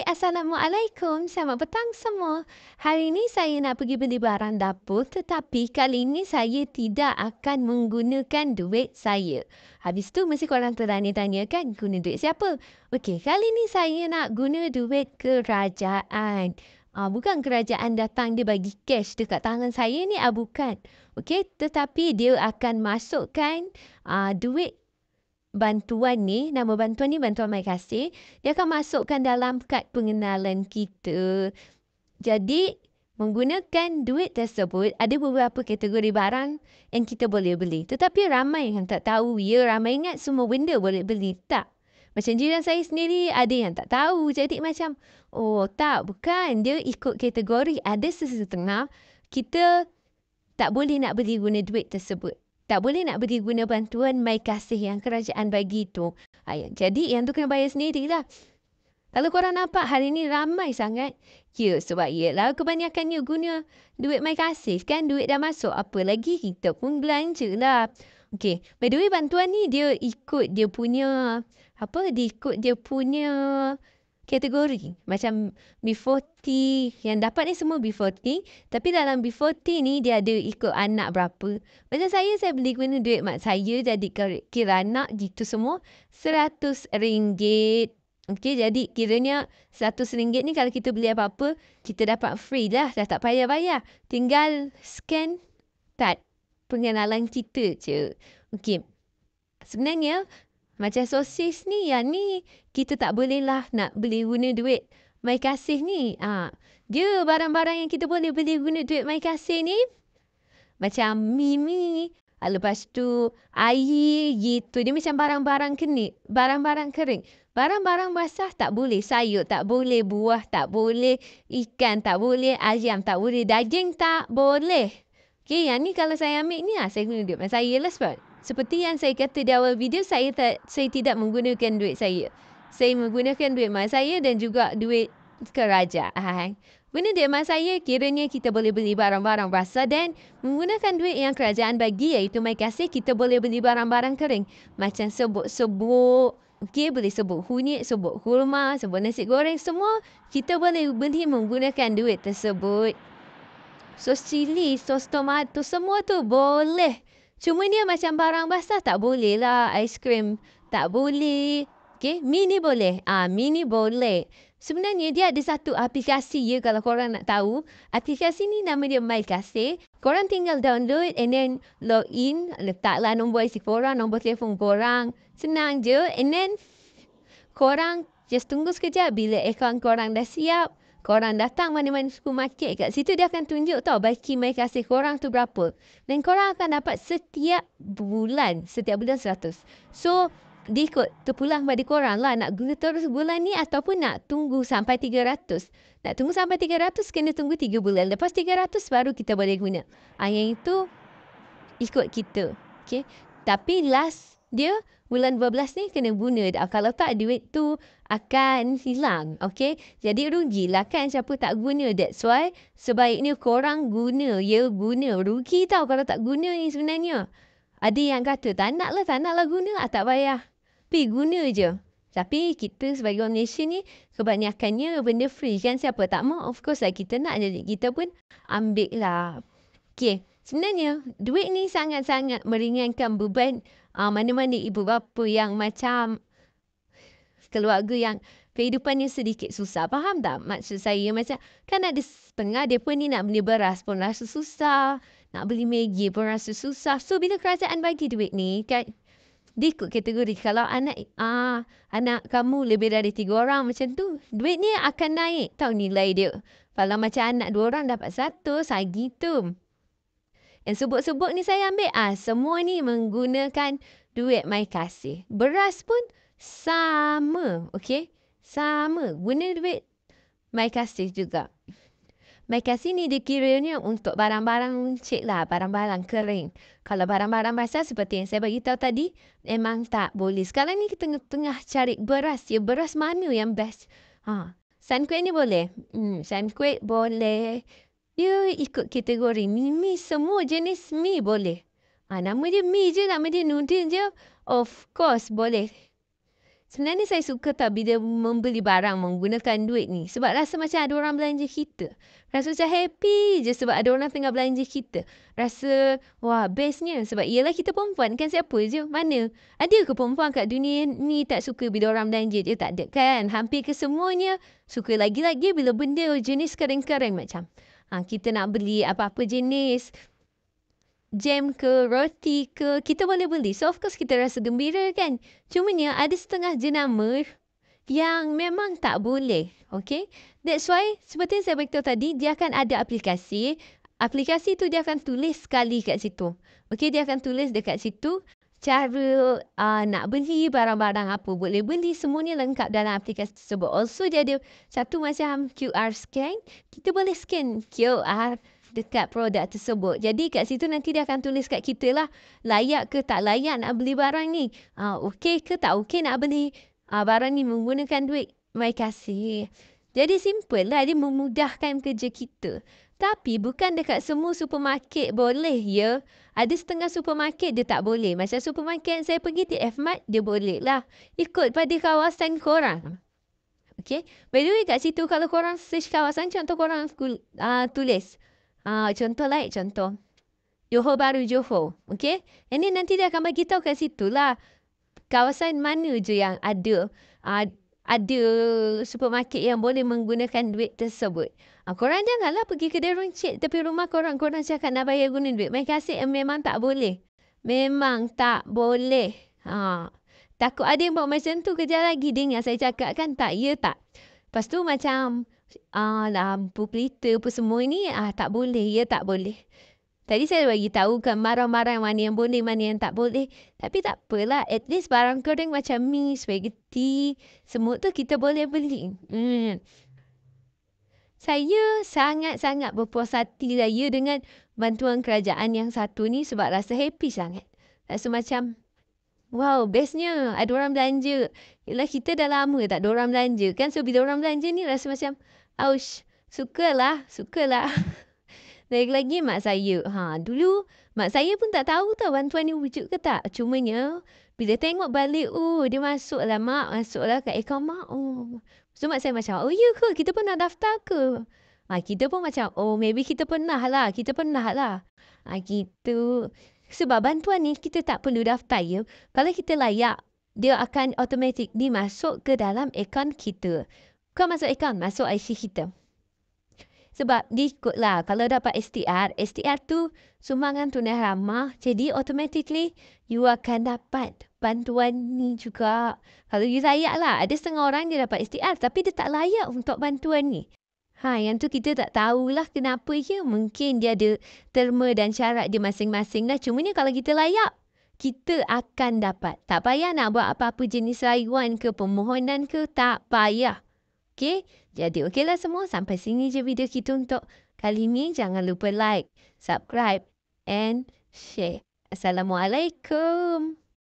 Hai, Assalamualaikum. Selamat petang semua. Hari ini saya nak pergi beli barang dapur tetapi kali ini saya tidak akan menggunakan duit saya. Habis tu mesti korang tertanya-tanya kan guna duit siapa? Okey, kali ini saya nak guna duit kerajaan. Bukan kerajaan datang dia bagi cash dekat tangan saya ni, bukan. Okey, tetapi dia akan masukkan duit bantuan ni, nama bantuan ni bantuan My Kasih, dia akan masukkan dalam kad pengenalan kita. Jadi, menggunakan duit tersebut, ada beberapa kategori barang yang kita boleh beli. Tetapi ramai yang tak tahu, ramai ingat semua benda boleh beli. Tak. Macam jiran saya sendiri, ada yang tak tahu. Jadi macam, bukan. Dia ikut kategori. Ada sesetengah, kita tak boleh nak beli guna duit tersebut. Tak boleh nak beli guna bantuan My Kasih yang kerajaan bagi tu. Jadi yang tu kena bayar sendirilah. Kalau korang nampak hari ni ramai sangat. Ya, sebab ialah kebanyakannya guna duit My Kasih kan. Duit dah masuk. Apa lagi kita pun belanja lah. Okay. By the way, bantuan ni dia ikut dia punya kategori. Macam B40 yang dapat ni semua B40. Tapi dalam B40 ni dia ada ikut anak berapa. Macam saya beli guna duit mak saya. Jadi kira anak gitu semua RM100. Okey, jadi kiranya RM100 ni kalau kita beli apa-apa, kita dapat free lah. Dah tak payah bayar. Tinggal scan kad pengenalan kita je. Okey. Sebenarnya macam sosis ni, yang ni kita tak boleh lah nak beli guna duit My Kasih ni. Dia barang-barang yang kita boleh beli guna duit My Kasih ni, macam mie, lepas tu air gitu. Dia macam barang-barang kering. Barang-barang basah tak boleh. Sayur tak boleh, buah tak boleh, ikan tak boleh, ayam tak boleh, daging tak boleh. Okay, yang ni kalau saya ambil ni, saya guna duit mak saya lah sebab seperti yang saya kata di awal video, saya tidak menggunakan duit saya. Saya menggunakan duit mak saya dan juga duit kerajaan. Guna duit mak saya, kiranya kita boleh beli barang-barang basah dan menggunakan duit yang kerajaan bagi, iaitu My Kasih, kita boleh beli barang-barang kering. Macam sebuk-sebuk, okay, boleh sebut kunyit, sebut kurma, sebut nasi goreng, semua kita boleh beli menggunakan duit tersebut. Sos cili, sos tomato, semua tu boleh. Cuma dia macam barang basah tak boleh lah. Aiskrim tak boleh. Okay, mi ni boleh. Mi ni boleh. Sebenarnya dia ada satu aplikasi ya kalau korang nak tahu. Aplikasi ni nama dia My Kasih. Korang tinggal download and then log in. Letaklah nombor IC korang, nombor telefon korang. Senang je. And then korang just tunggu sekejap bila akaun korang dah siap. Korang datang mana-mana supermarket kat situ dia akan tunjuk tau baki My Kasih korang tu berapa. Dan korang akan dapat setiap bulan 100. So, dia ikut terpulang pada korang lah nak guna terus bulan ni ataupun nak tunggu sampai 300. Nak tunggu sampai 300 kena tunggu 3 bulan. Lepas 300 baru kita boleh guna. Yang itu ikut kita. Okay. Tapi last dia bulan 12 ni kena guna dah. Kalau tak duit tu akan hilang. Okay. Jadi rugilah kan siapa tak guna. That's why sebaiknya korang guna. Ya guna. Rugi tau kalau tak guna ni sebenarnya. Ada yang kata tak nak lah guna. Tak payah. Pergi guna je. Tapi kita sebagai orang Malaysia ni kebanyakannya benda free kan. Siapa tak mau. Of course lah kita nak. Jadi kita pun ambil lah. Okay. Sebenarnya duit ni sangat-sangat meringankan beban mana-mana ibu bapa yang macam keluarga yang kehidupannya sedikit susah. Faham tak maksud saya? Macam kan ada setengah dia pun ni nak beli beras pun rasa susah. Nak beli Maggi pun rasa susah. So bila kerajaan bagi duit ni kan, dia ikut kategori. Kalau anak kamu lebih dari 3 orang macam tu, duit ni akan naik tau nilai dia. Kalau macam anak 2 orang dapat 100, gitu. Dan sebut-sebut ni saya ambil, semua ni menggunakan duit My Kasih. Beras pun sama, okey? Sama, guna duit My Kasih juga. My Kasih ni dikiranya untuk barang-barang cik lah, barang-barang kering. Kalau barang-barang basah seperti yang saya bagi tahu tadi, memang tak boleh. Sekarang ni kita tengah cari beras. Ya, beras mana yang best? Sunquick ni boleh? Sunquick boleh. Dia ikut kategori mi semua jenis mi boleh. Nama dia mi je, nama dia noodle je. Of course boleh. Sebenarnya saya suka tak bila membeli barang menggunakan duit ni. Sebab rasa macam ada orang belanja kita. Rasa macam happy je sebab ada orang tengah belanja kita. Rasa, wah, bestnya. Sebab ialah kita perempuan kan, siapa je? Mana? Ada ke perempuan kat dunia ni tak suka bila orang belanja dia? Tak ada kan? Hampir kesemuanya suka lagi-lagi bila benda jenis kering-kering macam. Kita nak beli apa-apa jenis jam ke, roti ke, kita boleh beli. So, of course, kita rasa gembira kan. Cumanya, ada setengah jenama yang memang tak boleh. Okay? That's why, seperti yang saya beritahu tadi, dia akan ada aplikasi. Aplikasi tu dia akan tulis sekali kat situ. Okay? Dia akan tulis dekat situ cara nak beli barang-barang apa. Boleh beli, semuanya lengkap dalam aplikasi tersebut. Also, dia ada satu macam QR scan. Kita boleh scan QR dekat produk tersebut. Jadi kat situ nanti dia akan tulis kat kita lah, layak ke tak layak nak beli barang ni. Okey ke tak okey nak beli barang ni menggunakan duit my kasih. Jadi simple lah, dia memudahkan kerja kita. Tapi bukan dekat semua supermarket boleh ya. Ada setengah supermarket dia tak boleh. Macam supermarket saya pergi di F-Mart, dia boleh lah. Ikut pada kawasan korang. Okay. By the way kat situ kalau korang search kawasan, contoh korang tulis. Contoh Johor Bahru, Johor. Okay. Ini nanti dia akan bagi tahu kat situ lah. Kawasan mana je yang ada supermarket yang boleh menggunakan duit tersebut. Korang janganlah pergi kedai runcit tepi rumah korang. Korang cakap nak bayar guna duit. Mereka kasih memang tak boleh. Memang tak boleh. Takut ada yang buat macam tu kejap lagi. Dengar saya cakap kan tak? Ya tak? Lepas tu macam lampu pelita apa semua ni tak boleh. Ya tak boleh. Tadi saya bagi tahu kan barang-barang mana yang boleh, mana yang tak boleh. Tapi tak apalah. At least barang kering macam mi, spaghetti, semua tu kita boleh beli. Saya sangat-sangat berpuas hati raya dengan bantuan kerajaan yang satu ni sebab rasa happy sangat. Rasa macam, wow, bestnya ada orang belanja. Yelah kita dah lama tak ada orang belanja kan. So bila orang belanja ni rasa macam, ouch, sukalah. Lagi-lagi mak saya. Dulu mak saya pun tak tahu tau bantuan ni wujud ke tak. Cumanya bila tengok balik, dia masuklah mak. Masuklah kat akaun mak. So mak saya macam, oh ya ke? Kita pernah daftar ke? Kita pun macam, maybe kita pernah lah. Gitu. Sebab bantuan ni kita tak perlu daftar ya. Kalau kita layak, dia akan automatic dimasuk ke dalam akaun kita. Kau masuk akaun, masuk IC kita. Sebab dia ikutlah. Kalau dapat STR tu sumbangan tunai ramah. Jadi automatically you akan dapat bantuan ni juga. Kalau you layak lah. Ada setengah orang dia dapat STR tapi dia tak layak untuk bantuan ni. Yang tu kita tak tahulah kenapa ya. Mungkin dia ada terma dan syarat dia masing-masing lah. Cumanya kalau kita layak, kita akan dapat. Tak payah nak buat apa-apa jenis rayuan ke permohonan ke. Tak payah. Okay? Jadi okeylah semua. Sampai sini je video kita untuk kali ni. Jangan lupa like, subscribe and share. Assalamualaikum.